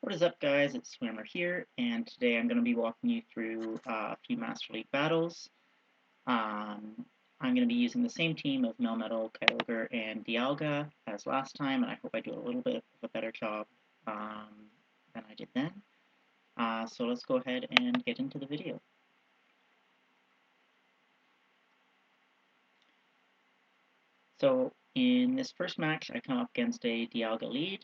What is up, guys? It's Swimmer here, and today I'm going to be walking you through a few Master League battles. I'm going to be using the same team of Melmetal, Kyogre, and Dialga as last time, and I hope I do a little bit of a better job um, than I did then. So let's go ahead and get into the video. So in this first match, I come up against a Dialga lead.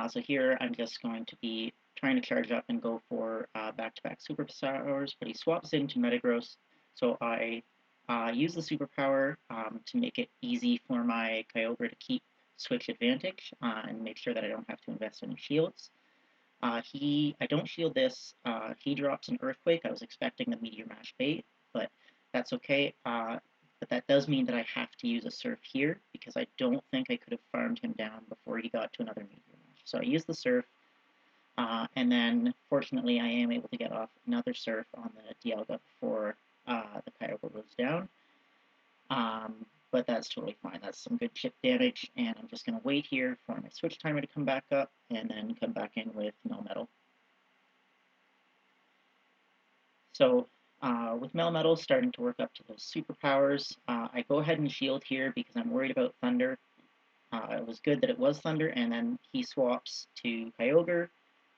So here I'm just going to be trying to charge up and go for back-to-back superpowers, but he swaps into Metagross, so I use the superpower to make it easy for my Kyogre to keep switch advantage and make sure that I don't have to invest any shields. I don't shield this. He drops an Earthquake. I was expecting the Meteor Mash bait, but that's okay. But that does mean that I have to use a Surf here, because I don't think I could have farmed him down before he got to another Meteor Mash. So I use the Surf, and then fortunately I am able to get off another Surf on the Dialga before the Kyogre goes down. But that's totally fine. That's some good chip damage, and I'm just going to wait here for my switch timer to come back up, and then come back in with Melmetal. So with Melmetal starting to work up to those superpowers, I go ahead and shield here because I'm worried about Thunder. It was good that it was Thunder, and then he swaps to Kyogre.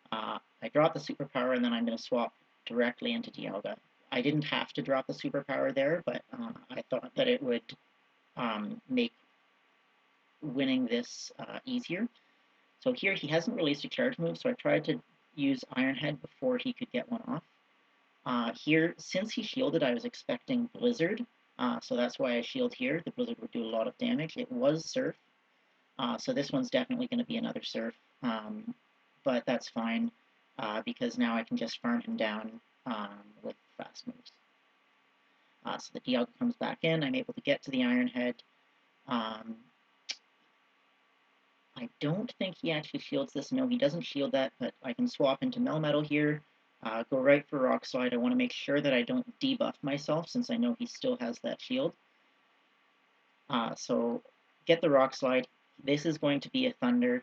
I drop the superpower, and then I'm going to swap directly into Dialga. I didn't have to drop the superpower there, but I thought that it would make winning this easier. So here he hasn't released a charge move, so I tried to use Iron Head before he could get one off. Here, since he shielded, I was expecting Blizzard, so that's why I shield here. The Blizzard would do a lot of damage. It was Surf, so this one's definitely going to be another Surf, but that's fine, because now I can just farm him down with fast moves. So the Dialga comes back in. I'm able to get to the Iron Head. I don't think he actually shields this. No, he doesn't shield that, but I can swap into Melmetal here, go right for Rock Slide. I want to make sure that I don't debuff myself, since I know he still has that shield. So get the Rock Slide. This is going to be a Thunder,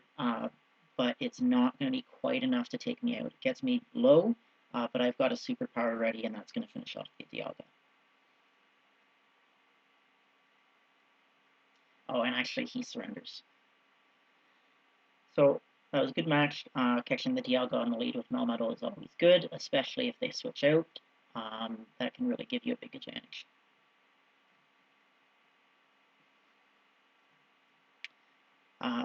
but it's not going to be quite enough to take me out. It gets me low, but I've got a superpower ready, and that's going to finish off the Dialga. Oh, and actually he surrenders. So that was a good match. Catching the Dialga on the lead with Melmetal is always good, especially if they switch out. That can really give you a big advantage.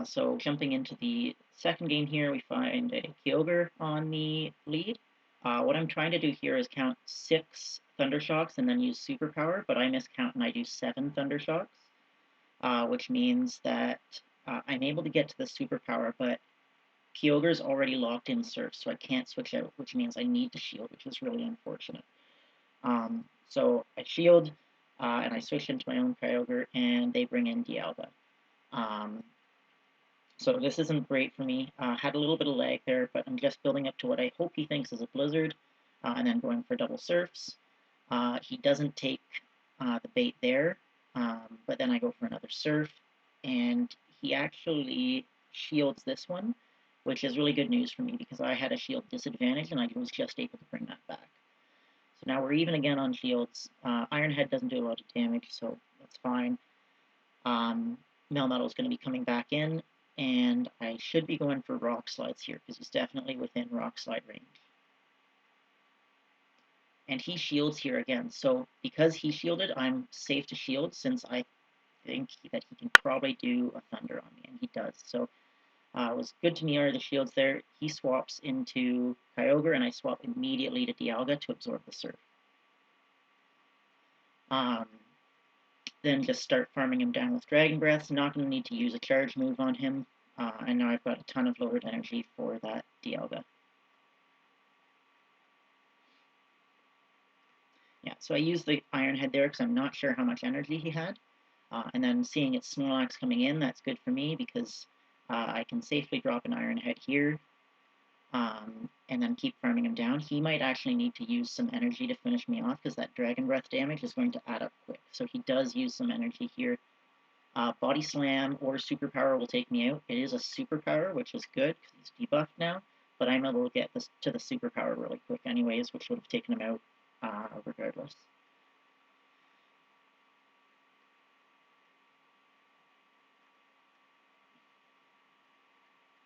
So jumping into the second game here, we find a Kyogre on the lead. What I'm trying to do here is count 6 Thunder Shocks and then use Superpower, but I miscount and I do 7 Thunder Shocks, which means that I'm able to get to the Superpower, but Kyogre's already locked in Surf, so I can't switch out, which means I need to shield, which is really unfortunate. So I shield, and I switch into my own Kyogre, and they bring in Dialga. So this isn't great for me. Had a little bit of lag there, but I'm just building up to what I hope he thinks is a Blizzard, and then going for double Surfs. He doesn't take the bait there, but then I go for another Surf, and he actually shields this one, which is really good news for me because I had a shield disadvantage and I was just able to bring that back. So now we're even again on shields. Iron Head doesn't do a lot of damage, so that's fine. Melmetal is going to be coming back in, and I should be going for Rock Slides here because he's definitely within Rock Slide range. And he shields here again, so because he shielded, I'm safe to shield since I think that he can probably do a Thunder on me, and he does. So it was good to me are the shields there. He swaps into Kyogre, and I swap immediately to Dialga to absorb the Surf. Then just start farming him down with Dragon Breath. Not going to need to use a charge move on him. And now I've got a ton of lowered energy for that Dialga. Yeah, so I used the Iron Head there because I'm not sure how much energy he had. And then seeing its Snorlax coming in, that's good for me because I can safely drop an Iron Head here, and then keep farming him down. He might actually need to use some energy to finish me off because that Dragon Breath damage is going to add up quick. So he does use some energy here. Body Slam or Superpower will take me out. It is a Superpower, which is good because he's debuffed now, but I'm able to get this to the superpower really quick anyways, which would have taken him out regardless.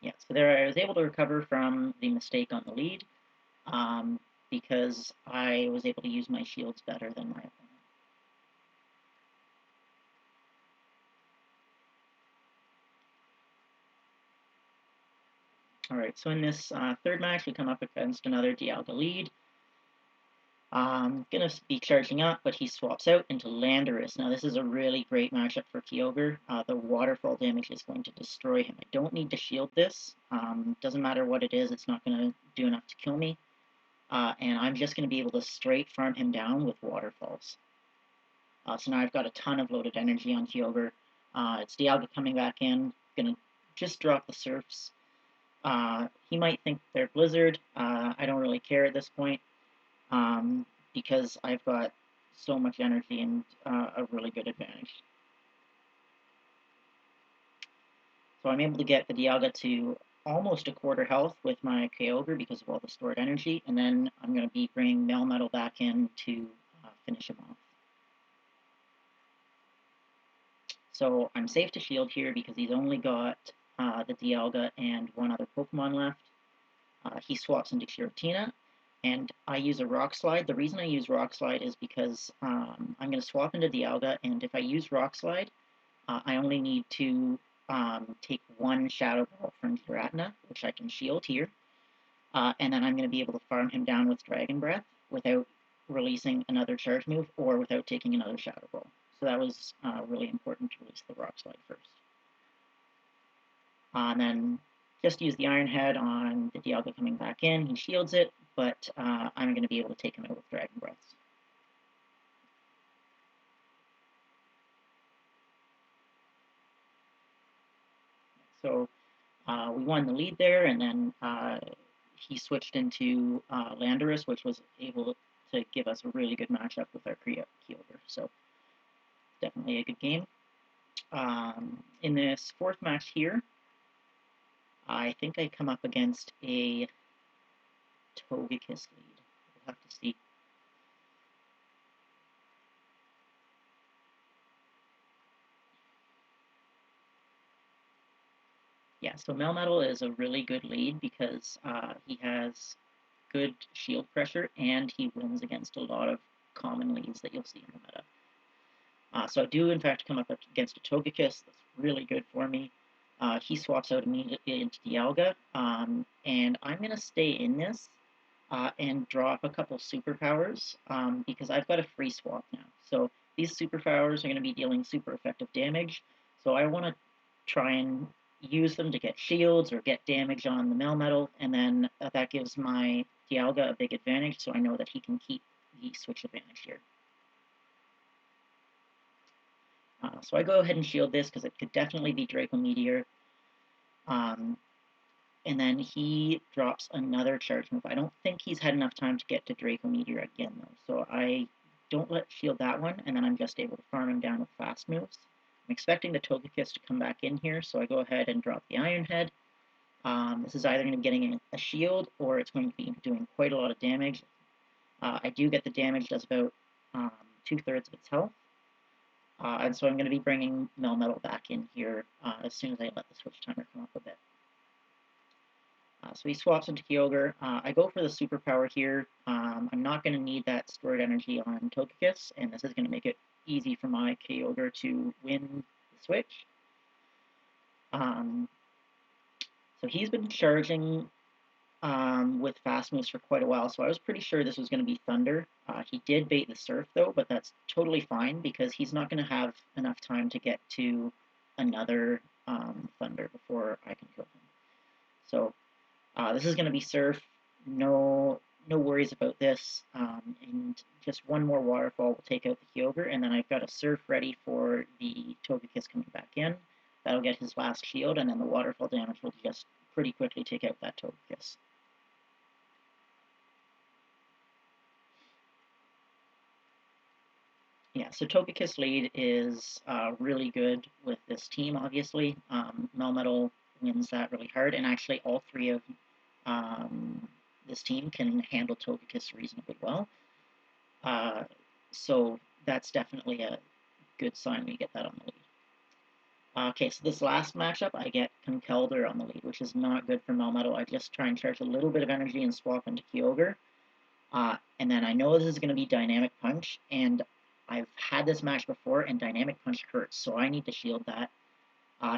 Yeah, so there I was able to recover from the mistake on the lead um, because I was able to use my shields better than my opponent. Alright, so in this third match, we come up against another Dialga lead. Gonna be charging up, but he swaps out into Landorus. Now this is a really great matchup for Kyogre. The waterfall damage is going to destroy him. I don't need to shield this. Doesn't matter what it is, it's not going to do enough to kill me. And I'm just going to be able to straight farm him down with waterfalls. So now I've got a ton of loaded energy on Kyogre. It's Dialga coming back in. Gonna just drop the Surfs. He might think they're Blizzard. I don't really care at this point. Because I've got so much energy and a really good advantage. So I'm able to get the Dialga to almost a quarter health with my Kyogre because of all the stored energy, and then I'm going to be bringing Melmetal back in to finish him off. So I'm safe to shield here because he's only got the Dialga and one other Pokemon left. He swaps into Giratina, and I use a Rock Slide. The reason I use Rock Slide is because I'm going to swap into Dialga, and if I use Rock Slide, I only need to take one Shadow Ball from Giratina, which I can shield here, and then I'm going to be able to farm him down with Dragon Breath without releasing another charge move or without taking another Shadow Ball. So that was really important to release the Rock Slide first. And then just use the Iron Head on the Dialga coming back in. He shields it, but I'm going to be able to take him out with Dragon Breaths. So we won the lead there, and then he switched into Landorus, which was able to give us a really good matchup with our Kyogre. So definitely a good game. In this fourth match here, I think I come up against a Togekiss lead. We'll have to see. Yeah, so Melmetal is a really good lead because he has good shield pressure and he wins against a lot of common leads that you'll see in the meta. So I do, in fact, come up against a Togekiss. That's really good for me. He swaps out immediately into Dialga, and I'm going to stay in this and drop a couple superpowers because I've got a free swap now. So these superpowers are going to be dealing super effective damage. So I want to try and use them to get shields or get damage on the Melmetal, and then that gives my Dialga a big advantage, so I know that he can keep the switch advantage here. So I go ahead and shield this because it could definitely be Draco Meteor. And then he drops another charge move. I don't think he's had enough time to get to Draco Meteor again, though. So I don't let shield that one, and then I'm just able to farm him down with fast moves. I'm expecting the Togekiss to come back in here, so I go ahead and drop the Iron Head. This is either going to be getting a shield, or it's going to be doing quite a lot of damage. I do get the damage, does about 2/3 of its health. And so I'm going to be bringing Melmetal back in here as soon as I let the switch timer come up a bit. So he swaps into Kyogre. I go for the superpower here. I'm not going to need that stored energy on Togekiss, and this is going to make it easy for my Kyogre to win the switch. So he's been charging with fast moves for quite a while, so I was pretty sure this was going to be Thunder. He did bait the Surf, though, but that's totally fine because he's not going to have enough time to get to another Thunder before I can kill him. So this is going to be Surf. No worries about this. And just one more Waterfall will take out the Kyogre, and then I've got a Surf ready for the Togekiss coming back in. That'll get his last shield, and then the Waterfall damage will just pretty quickly take out that Togekiss. Yeah, so Togekiss lead is really good with this team, obviously. Melmetal wins that really hard, and actually all three of this team can handle Togekiss reasonably well. So that's definitely a good sign we get that on the lead. Okay, so this last matchup, I get Conkeldurr on the lead, which is not good for Melmetal. I just try and charge a little bit of energy and swap into Kyogre. And then I know this is going to be Dynamic Punch, and I've had this match before, and Dynamic Punch hurts, so I need to shield that.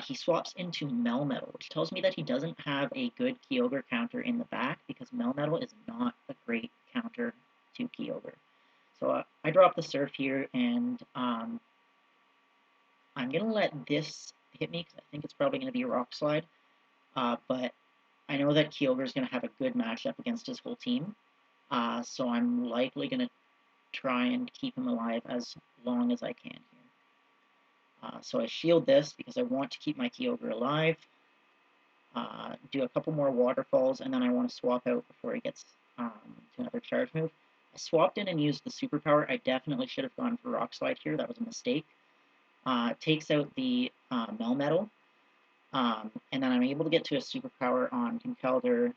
He swaps into Melmetal, which tells me that he doesn't have a good Kyogre counter in the back, because Melmetal is not a great counter to Kyogre. So I drop the Surf here, and I'm going to let this hit me, because I think it's probably going to be a Rock Slide. But I know that Kyogre is going to have a good matchup against his whole team. So I'm likely going to try and keep him alive as long as I can here. So I shield this because I want to keep my Kyogre alive. Do a couple more waterfalls, and then I want to swap out before he gets to another charge move. I swapped in and used the superpower. I definitely should have gone for Rock Slide here. That was a mistake. Takes out the Melmetal, and then I'm able to get to a superpower on Conkeldurr,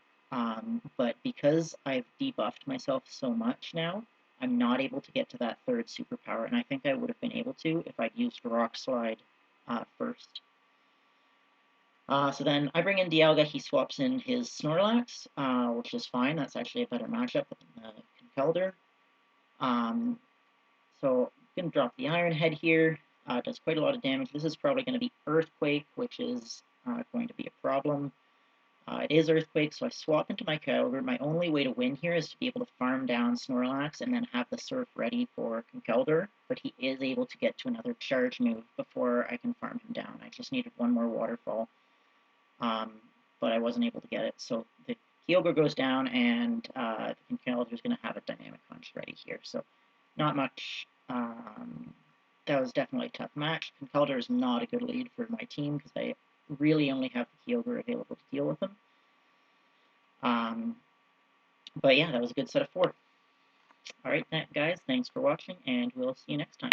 but because I've debuffed myself so much now, I'm not able to get to that third superpower, and I think I would have been able to if I'd used Rock Slide first. So then I bring in Dialga, he swaps in his Snorlax, which is fine. That's actually a better matchup than Conkeldurr. So I'm going to drop the Iron Head here. Does quite a lot of damage. This is probably going to be Earthquake, which is going to be a problem. It is Earthquake, so I swap into my Kyogre. My only way to win here is to be able to farm down Snorlax and then have the Surf ready for Conkeldurr, but he is able to get to another charge move before I can farm him down. I just needed one more Waterfall, but I wasn't able to get it. So the Kyogre goes down, and Conkeldurr is going to have a Dynamic Punch ready here. So not much. That was definitely a tough match. Conkeldurr is not a good lead for my team because I really only have the Kyogre available to deal with him. But yeah, that was a good set of 4. Alright, guys, thanks for watching, and we'll see you next time.